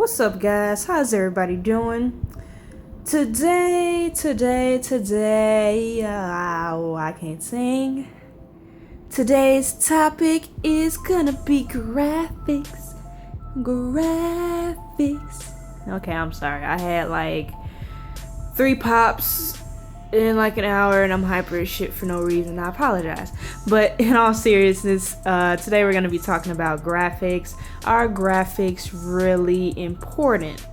What's up, guys? How's everybody doing? Today, I can't sing. Today's topic is gonna be graphics. Graphics. Okay, I'm sorry. I had like 3 pops in like an hour and I'm hyper as shit for no reason. I apologize. But in all seriousness, today we're going to be talking about graphics. Are graphics really important?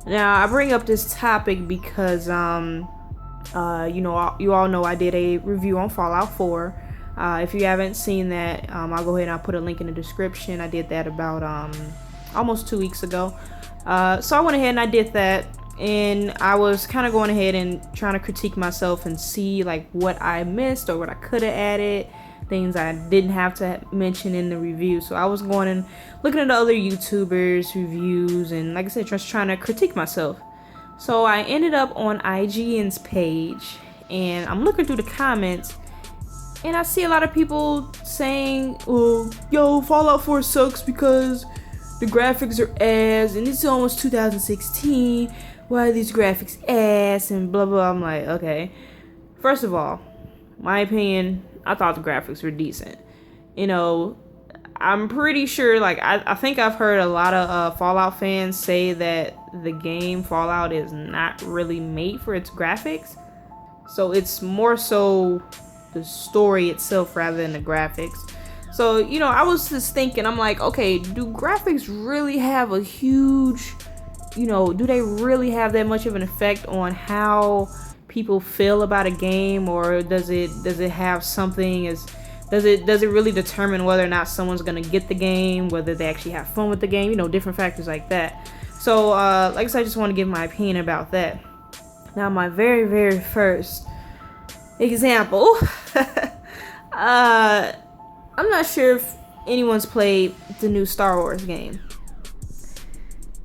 Now, I bring up this topic because, you all know I did a review on Fallout 4. If you haven't seen that, I'll go ahead and I'll put a link in the description. I did that about almost 2 weeks ago. So I went ahead and I did that. And I was kind of going ahead and trying to critique myself and see like what I missed or what I could have added, things I didn't have to mention in the review. So I was going and looking at other YouTubers' reviews and, like I said, just trying to critique myself. So I ended up on IGN's page and I'm looking through the comments and I see a lot of people saying, "Oh, yo, Fallout 4 sucks because the graphics are ass and it's almost 2016. Why are these graphics ass?" and blah blah. I'm like, okay. First of all, my opinion, I thought the graphics were decent. I'm pretty sure, like, I think I've heard a lot of Fallout fans say that the game Fallout is not really made for its graphics. So it's more so the story itself rather than the graphics. So, I was just thinking, I'm like, okay, do graphics really have a huge, do they really have that much of an effect on how people feel about a game, or does it have something does it really determine whether or not someone's gonna get the game, whether they actually have fun with the game, different factors like that. So, like I said, I just want to give my opinion about that. Now, my very, very first example, I'm not sure if anyone's played the new Star Wars game.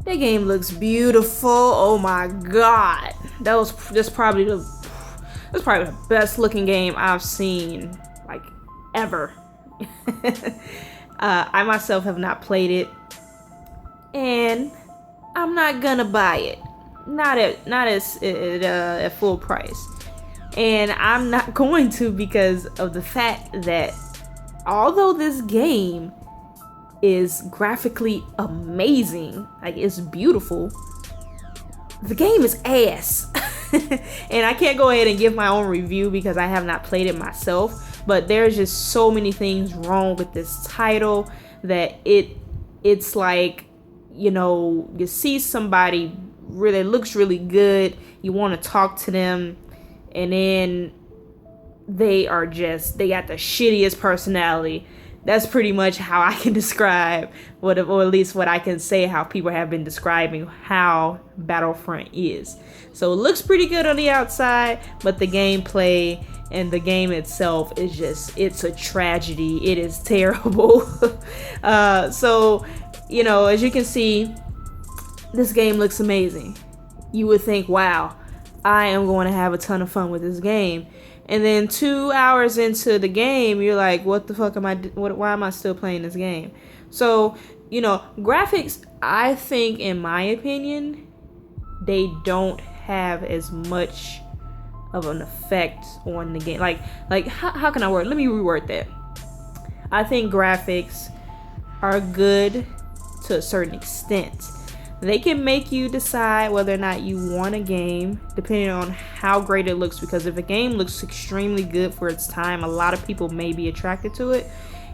That game looks beautiful. Oh my god. That's probably the best looking game I've seen, like, ever. I myself have not played it, and I'm not gonna buy it. Not at full price. And I'm not going to, because of the fact that although this game is graphically amazing, like, it's beautiful, the game is ass. And I can't go ahead and give my own review because I have not played it myself, but there's just so many things wrong with this title that it's like, you see somebody really looks really good, you want to talk to them, and then they got the shittiest personality. That's pretty much how I can describe or at least what I can say how people have been describing how Battlefront is. So it looks pretty good on the outside, but the gameplay and the game itself is it's a tragedy. It is terrible. So, as you can see, this game looks amazing. You would think, wow, I am going to have a ton of fun with this game. And then 2 hours into the game, you're like, what the fuck why am I still playing this game? So, graphics, I think, in my opinion, they don't have as much of an effect on the game. Like how can I word? Let me reword that. I think graphics are good to a certain extent. They can make you decide whether or not you want a game, depending on how great it looks. Because if a game looks extremely good for its time, a lot of people may be attracted to it.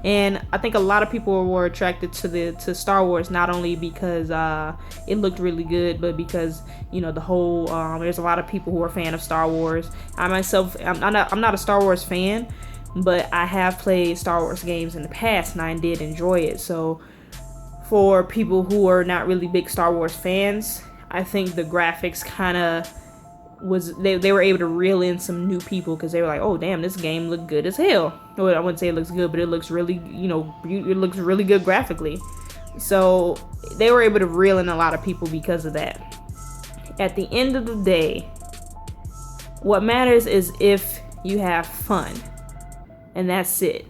And I think a lot of people were attracted to Star Wars, not only because it looked really good, but because the whole there's a lot of people who are a fan of Star Wars. I myself, I'm not a Star Wars fan, but I have played Star Wars games in the past, and I did enjoy it. So, for people who are not really big Star Wars fans, I think the graphics kind of they were able to reel in some new people, because they were like, oh damn, this game looked good as hell. Well, I wouldn't say it looks good, but it looks really, it looks really good graphically. So they were able to reel in a lot of people because of that. At the end of the day, what matters is if you have fun, and that's it.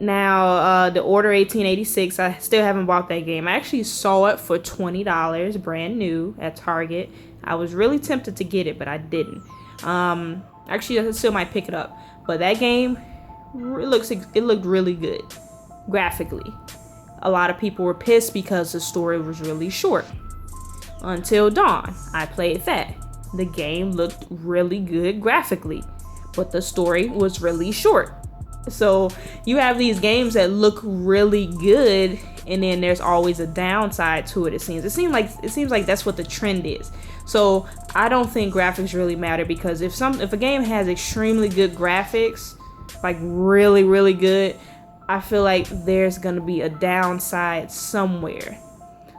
Now, the Order 1886, I still haven't bought that game. I actually saw it for $20, brand new at Target. I was really tempted to get it, but I didn't. Actually, I still might pick it up. But that game, it looked really good, graphically. A lot of people were pissed because the story was really short. Until Dawn, I played that. The game looked really good graphically, but the story was really short. So you have these games that look really good, and then there's always a downside to it. It seems like that's what the trend is. So I don't think graphics really matter, because if a game has extremely good graphics, like really, really good, I feel like there's gonna be a downside somewhere.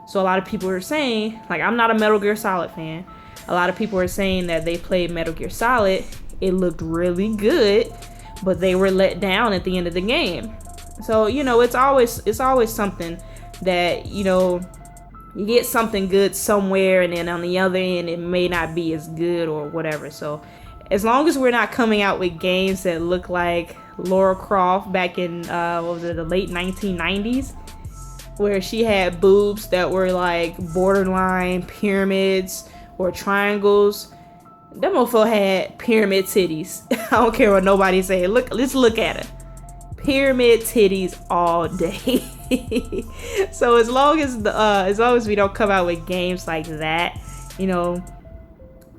So a lot of people are saying, like, I'm not a Metal Gear Solid fan. A lot of people are saying that they played Metal Gear Solid, it looked really good, but they were let down at the end of the game. So, it's always something that, you get something good somewhere, and then on the other end, it may not be as good or whatever. So as long as we're not coming out with games that look like Lara Croft back in, the late 1990s, where she had boobs that were like borderline pyramids or triangles. That mofo had pyramid titties. I don't care what nobody's saying. Let's look at her. Pyramid titties all day. So as long as we don't come out with games like that,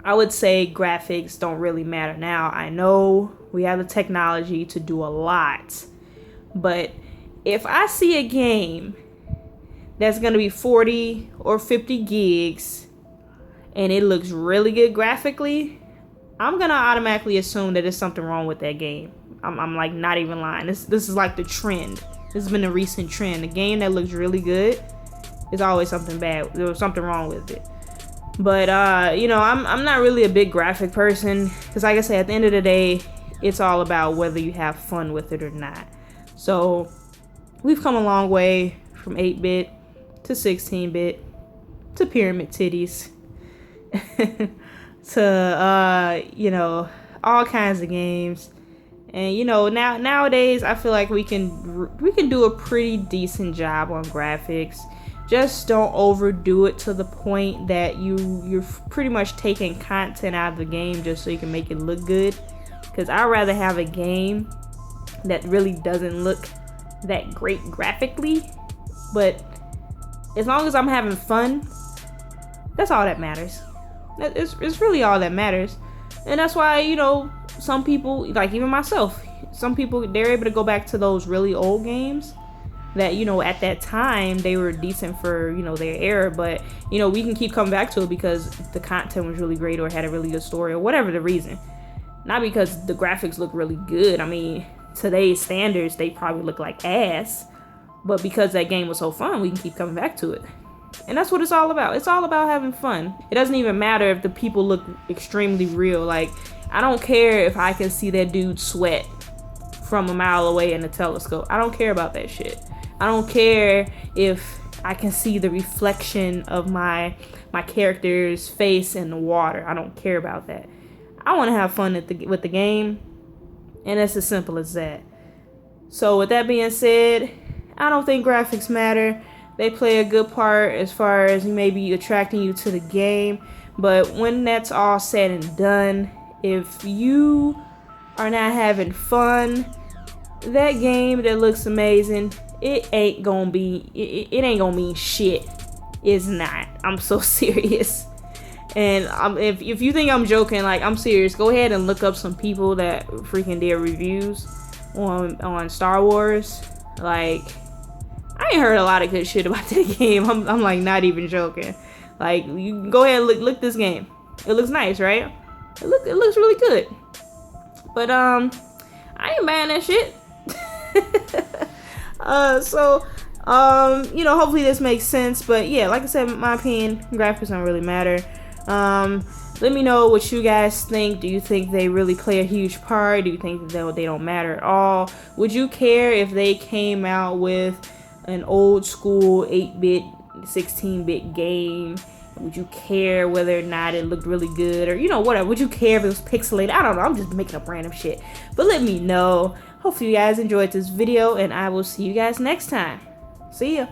I would say graphics don't really matter. Now, I know we have the technology to do a lot, but if I see a game that's gonna be 40 or 50 gigs and it looks really good graphically, I'm gonna automatically assume that there's something wrong with that game. I'm like not even lying. This is like the trend. This has been a recent trend. A game that looks really good is always something bad. There was something wrong with it. But I'm not really a big graphic person, because like I said, at the end of the day, it's all about whether you have fun with it or not. So we've come a long way from 8-bit to 16-bit to pyramid titties. To all kinds of games. And nowadays I feel like we can do a pretty decent job on graphics. Just don't overdo it to the point that you're pretty much taking content out of the game just so you can make it look good. Because I'd rather have a game that really doesn't look that great graphically, but as long as I'm having fun, that's all that matters. It's really all that matters. And that's why, some people, like even myself, some people, they're able to go back to those really old games that, at that time they were decent for, their era, but, we can keep coming back to it because the content was really great or had a really good story or whatever the reason. Not because the graphics look really good. I mean, today's standards, they probably look like ass, but because that game was so fun, we can keep coming back to it. And that's what it's all about. It's all about having fun. It doesn't even matter if the people look extremely real. Like, I don't care if I can see that dude sweat from a mile away in a telescope. I don't care about that shit. I don't care if I can see the reflection of my character's face in the water. I don't care about that. I want to have fun with the game, and it's as simple as that. So with that being said, I don't think graphics matter. They play a good part as far as maybe attracting you to the game, but when that's all said and done, if you are not having fun, that game that looks amazing, it ain't gonna mean shit. It's not. I'm so serious. And if you think I'm joking, like, I'm serious, go ahead and look up some people that freaking did reviews on Star Wars. Like, I ain't heard a lot of good shit about that game. I'm like not even joking. Like, you can go ahead and look this game. It looks nice, right? It looks really good. But I ain't buying that shit. Hopefully this makes sense. But yeah, like I said, in my opinion, graphics don't really matter. Let me know what you guys think. Do you think they really play a huge part? Do you think that they don't matter at all? Would you care if they came out with an old school 8-bit, 16-bit game would you care whether or not it looked really good, or, you know, whatever? Would you care if it was pixelated? I don't know. I'm just making up random shit. But let me know. Hopefully you guys enjoyed this video, and I will see you guys next time. See ya.